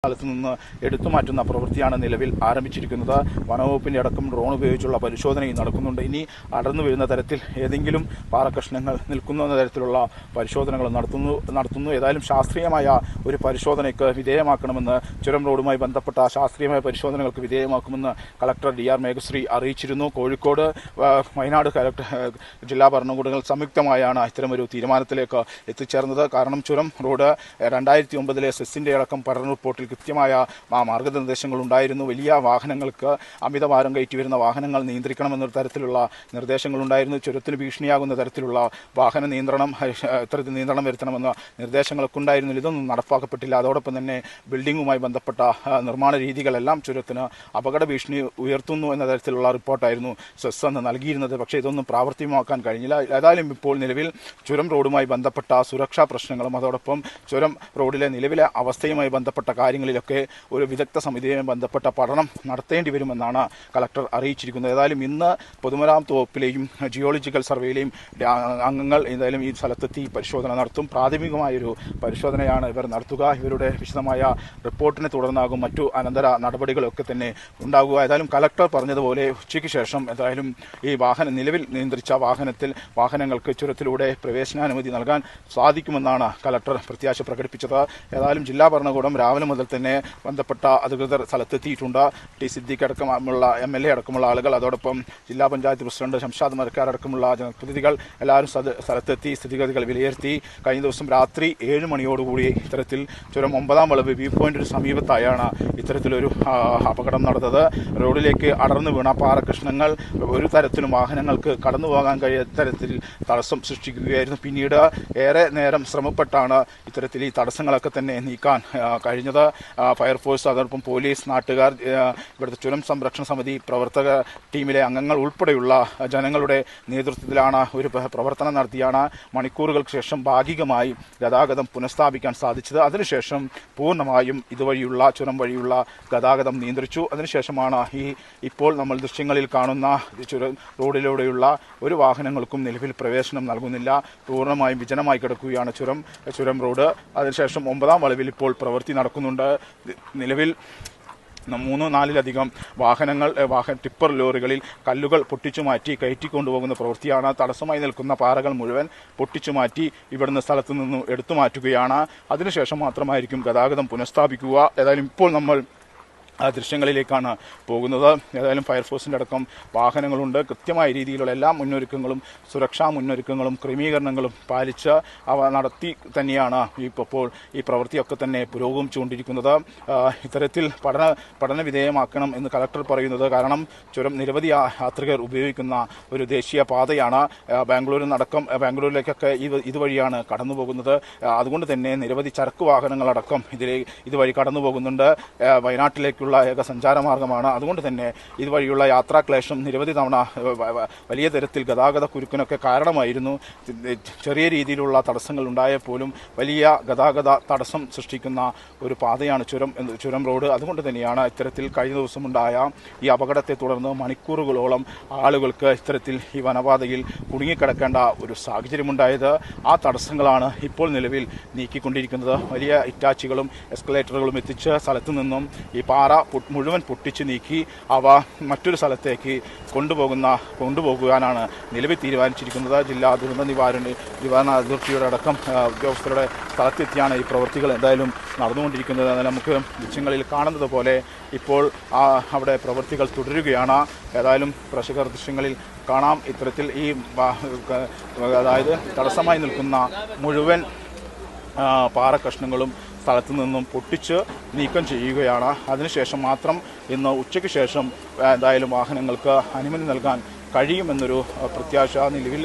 സ്ഥലത്തു നിന്ന് എടുത്തുമാറ്റുന്ന പ്രവൃത്തിയാണ് നിലവിൽ ആരംഭിച്ചിരിക്കുന്നത്. വനവകുപ്പിന്റെ അടക്കം ഡ്രോൺ ഉപയോഗിച്ചുള്ള പരിശോധനയും നടക്കുന്നുണ്ട്. ഇനി വീഴുന്ന തരത്തിൽ ഏതെങ്കിലും പാറക്കഷ്ണങ്ങൾ നിൽക്കുന്ന തരത്തിലുള്ള പരിശോധനകൾ നടത്തുന്നു. ഏതായാലും ശാസ്ത്രീയമായ ഒരു പരിശോധനയ്ക്ക് വിധേയമാക്കണമെന്ന് ചുരം റോഡുമായി ബന്ധപ്പെട്ട ശാസ്ത്രീയമായ പരിശോധനകൾക്ക് വിധേയമാക്കുമെന്ന് കളക്ടർ DR മേഘശ്രീ അറിയിച്ചിരുന്നു. കോഴിക്കോട്, വയനാട് ജില്ലാ ഭരണകൂടങ്ങൾ സംയുക്തമായാണ് ഇത്തരമൊരു തീരുമാനത്തിലേക്ക് എത്തിച്ചേർന്നത്. കാരണം ചുരം റോഡ് 2009 സെസ്സിന്റെ അടക്കം പഠന റിപ്പോർട്ടിൽ കൃത്യമായ മാർഗനിർദ്ദേശങ്ങൾ ഉണ്ടായിരുന്നു. വലിയ വാഹനങ്ങൾക്ക് അമിതഭാരം കയറ്റി വരുന്ന വാഹനങ്ങൾ നിയന്ത്രിക്കണമെന്നൊരു തരത്തിലുള്ള നിർദ്ദേശങ്ങളുണ്ടായിരുന്നു. ചുരത്തിന് ഭീഷണിയാകുന്ന തരത്തിലുള്ള വാഹന നിയന്ത്രണം ഇത്തരത്തിൽ നിയന്ത്രണം വരുത്തണമെന്ന നിർദ്ദേശങ്ങളൊക്കെ ഉണ്ടായിരുന്നു. ഇതൊന്നും നടപ്പാക്കപ്പെട്ടില്ല. അതോടൊപ്പം തന്നെ ബിൽഡിംഗുമായി ബന്ധപ്പെട്ട നിർമ്മാണ രീതികളെല്ലാം ചുരത്തിന് അപകട ഭീഷണി ഉയർത്തുന്നു എന്ന തരത്തിലുള്ള റിപ്പോർട്ടായിരുന്നു സെസ് അന്ന് നൽകിയിരുന്നത്. പക്ഷേ ഇതൊന്നും പ്രാവർത്തികമാക്കാൻ കഴിഞ്ഞില്ല. ഏതായാലും ഇപ്പോൾ നിലവിൽ ചുരം റോഡുമായി ബന്ധപ്പെട്ട സുരക്ഷാ പ്രശ്നങ്ങളും അതോടൊപ്പം ചുരം റോഡിലെ നിലവിലെ അവസ്ഥയുമായി ബന്ധപ്പെട്ട കാര്യങ്ങളിലൊക്കെ ഒരു വിദഗ്ധ സമിതിയുമായി ബന്ധപ്പെട്ട പഠനം നടത്തേണ്ടി വരുമെന്നാണ് കളക്ടർ അറിയിച്ചിരിക്കുന്നത്. ഏതായാലും ഇന്ന് പൊതുമരാമത്ത് വകുപ്പിലെയും ജിയോളജിക്കൽ സർവേയിലെയും അംഗങ്ങൾ എന്തായാലും ഈ സ്ഥലത്തെത്തി പരിശോധന നടത്തും. പ്രാഥമികമായൊരു പരിശോധനയാണ് ഇവർ നടത്തുക. ഇവരുടെ വിശദമായ റിപ്പോർട്ടിനെ തുടർന്നാകും മറ്റു അനന്തര നടപടികളൊക്കെ തന്നെ ഉണ്ടാകുക. ഏതായാലും കളക്ടർ പറഞ്ഞതുപോലെ ഉച്ചയ്ക്ക് ശേഷം എന്തായാലും ഈ നിലവിൽ നിയന്ത്രിച്ച വാഹനങ്ങൾക്ക് ചുരത്തിലൂടെ പ്രവേശനാനുമതി നൽകാൻ സാധിക്കുമെന്നാണ് കളക്ടർ പ്രത്യാശ പ്രകടിപ്പിച്ചത്. ഏതായാലും ജില്ലാ ഭരണകൂടം രാവിലെ മുതൽ തന്നെ ബന്ധപ്പെട്ട അധികൃതർ സ്ഥലത്തെത്തിയിട്ടുണ്ട്. ടി സിദ്ദീഖ് അടക്കമുള്ള MLA അടക്കമുള്ള ആളുകൾ, അതോടൊപ്പം ജില്ലാ പഞ്ചായത്ത് പ്രസിഡന്റ് ഷംഷാദ് മരക്കാർ അടക്കമുള്ള ജനപ്രതിനിധികൾ എല്ലാവരും സ്ഥലത്തെത്തി സ്ഥിതിഗതികൾ വിലയിരുത്തി. കഴിഞ്ഞ ദിവസം രാത്രി 7 മണിയോടുകൂടി ഇത്തരത്തിൽ ചുരം 9-ാം വളവ് വ്യൂ പോയിന്റിന് സമീപത്തായാണ് ഇത്തരത്തിലൊരു അപകടം നടന്നത്. റോഡിലേക്ക് അടർന്നു വീണ പാറക്കഷ്ണങ്ങൾ ഒരു തരത്തിലും വാഹനങ്ങൾക്ക് കടന്നു പോകാൻ കഴിയാത്ത തരത്തിൽ തടസ്സം സൃഷ്ടിക്കുകയായിരുന്നു. പിന്നീട് ഏറെ നേരം ശ്രമപ്പെട്ടാണ് ഇത്തരത്തിൽ ഈ തടസ്സങ്ങളൊക്കെ തന്നെ നീക്കാൻ കഴിഞ്ഞത്. ഫയർഫോഴ്സ്, അതോടൊപ്പം പോലീസ്, നാട്ടുകാർ, ഇവിടുത്തെ ചുരം സംരക്ഷണ സമിതി പ്രവർത്തക ടീമിലെ അംഗങ്ങൾ ഉൾപ്പെടെയുള്ള ജനങ്ങളുടെ നേതൃത്വത്തിലാണ് ഒരു പ്രവർത്തനം നടത്തിയാണ് മണിക്കൂറുകൾക്ക് ശേഷം ഭാഗികമായി ഗതാഗതം പുനഃസ്ഥാപിക്കാൻ സാധിച്ചത്. അതിനുശേഷം പൂർണ്ണമായും ഇതുവഴിയുള്ള ചുരം വഴിയുള്ള ഗതാഗതം നിയന്ത്രിച്ചു. അതിനുശേഷമാണ് ഇപ്പോൾ നമ്മൾ ദൃശ്യങ്ങളിൽ കാണുന്ന ചുരം റോഡിലൂടെയുള്ള ഒരു വാഹനങ്ങൾക്കും നിലവിൽ പ്രവേശനം നൽകുന്നില്ല. പൂർണ്ണമായും വിജനമായി കിടക്കുകയാണ് ചുരം റോഡ്. അതിനുശേഷം 9-ാം വളവിൽ ഇപ്പോൾ പ്രവൃത്തി നടക്കുന്നുണ്ട്. നിലവിൽ 3-4ലധികം ടിപ്പർ ലോറികളിൽ കല്ലുകൾ പൊട്ടിച്ചുമാറ്റി കയറ്റിക്കൊണ്ടുപോകുന്ന പ്രവൃത്തിയാണ്. തടസ്സമായി നിൽക്കുന്ന പാറകൾ മുഴുവൻ പൊട്ടിച്ചുമാറ്റി ഇവിടുന്ന് സ്ഥലത്തു നിന്നും എടുത്തു മാറ്റുകയാണ്. അതിനുശേഷം മാത്രമായിരിക്കും ഗതാഗതം പുനഃസ്ഥാപിക്കുക. ഏതായാലും ഇപ്പോൾ നമ്മൾ ദൃശ്യങ്ങളിലേക്കാണ് പോകുന്നത്. ഏതായാലും ഫയർഫോഴ്സിൻ്റെ അടക്കം വാഹനങ്ങളുണ്ട്. കൃത്യമായ രീതിയിലുള്ള എല്ലാ മുന്നൊരുക്കങ്ങളും സുരക്ഷാ മുന്നൊരുക്കങ്ങളും ക്രമീകരണങ്ങളും പാലിച്ച് അവ നടത്തി തന്നെയാണ് ഇപ്പോൾ ഈ പ്രവൃത്തിയൊക്കെ തന്നെ പുരോഗമിച്ചുകൊണ്ടിരിക്കുന്നത്. ഇത്തരത്തിൽ പഠന വിധേയമാക്കണം എന്ന് കളക്ടർ പറയുന്നത് കാരണം ചുരം നിരവധി യാത്രികർ ഉപയോഗിക്കുന്ന ഒരു ദേശീയ പാതയാണ്. ബാംഗ്ലൂരിലേക്കൊക്കെ ഇതുവഴിയാണ് കടന്നു പോകുന്നത്. അതുകൊണ്ട് തന്നെ നിരവധി ചരക്ക് വാഹനങ്ങളടക്കം ഇതുവഴി കടന്നു പോകുന്നുണ്ട്. വയനാട്ടിലേക്കുള്ള ഏക സഞ്ചാരമാർഗമാണ്. അതുകൊണ്ട് തന്നെ ഇതുവഴിയുള്ള യാത്രാക്ലേശം നിരവധി തവണ വലിയ തരത്തിൽ ഗതാഗത കുരുക്കിനൊക്കെ കാരണമായിരുന്നു. ചെറിയ രീതിയിലുള്ള തടസ്സങ്ങൾ ഉണ്ടായപ്പോലും വലിയ ഗതാഗത തടസ്സം സൃഷ്ടിക്കുന്ന ഒരു പാതയാണ് ചുരം റോഡ്. അതുകൊണ്ട് തന്നെയാണ് ഇത്തരത്തിൽ കഴിഞ്ഞ ദിവസമുണ്ടായ ഈ അപകടത്തെ തുടർന്ന് മണിക്കൂറുകളോളം ആളുകൾക്ക് ഇത്തരത്തിൽ ഈ വനപാതയിൽ കുടുങ്ങിക്കിടക്കേണ്ട ഒരു സാഹചര്യമുണ്ടായത്. ആ തടസ്സങ്ങളാണ് ഇപ്പോൾ നിലവിൽ നീക്കിക്കൊണ്ടിരിക്കുന്നത്. വലിയ ഇറ്റാച്ചികളും എസ്കലേറ്ററുകളും എത്തിച്ച് സ്ഥലത്തു നിന്നും ഈ പാറ മുഴുവൻ പൊട്ടിച്ചു നീക്കി അവ മറ്റൊരു സ്ഥലത്തേക്ക് കൊണ്ടുപോകാനാണ് നിലവിൽ തീരുമാനിച്ചിരിക്കുന്നത്. ജില്ലാ ദുരന്ത നിവാരണ അതോറിറ്റിയുടെ അടക്കം ഉദ്യോഗസ്ഥരുടെ സ്ഥലത്തെത്തിയാണ് ഈ പ്രവൃത്തികൾ എന്തായാലും നടന്നുകൊണ്ടിരിക്കുന്നത്. നമുക്ക് ദൃശ്യങ്ങളിൽ കാണുന്നത് പോലെ ഇപ്പോൾ അവിടെ പ്രവൃത്തികൾ തുടരുകയാണ്. ഏതായാലും പ്രേക്ഷകർ ദൃശ്യങ്ങളിൽ കാണാം. ഇത്തരത്തിൽ അതായത് തടസ്സമായി നിൽക്കുന്ന മുഴുവൻ പാറക്കഷ്ണങ്ങളും സ്ഥലത്തു നിന്നും പൊട്ടിച്ച് നീക്കം ചെയ്യുകയാണ്. അതിനുശേഷം മാത്രം ഇന്ന് ഉച്ചയ്ക്ക് ശേഷം എന്തായാലും വാഹനങ്ങൾക്ക് അനുമതി നൽകാൻ കഴിയുമെന്നൊരു പ്രത്യാശ നിലവിൽ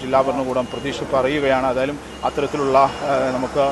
ജില്ലാ ഭരണകൂടം പ്രതീക്ഷ പറയുകയാണ്. ഏതായാലും അത്തരത്തിലുള്ള നമുക്ക്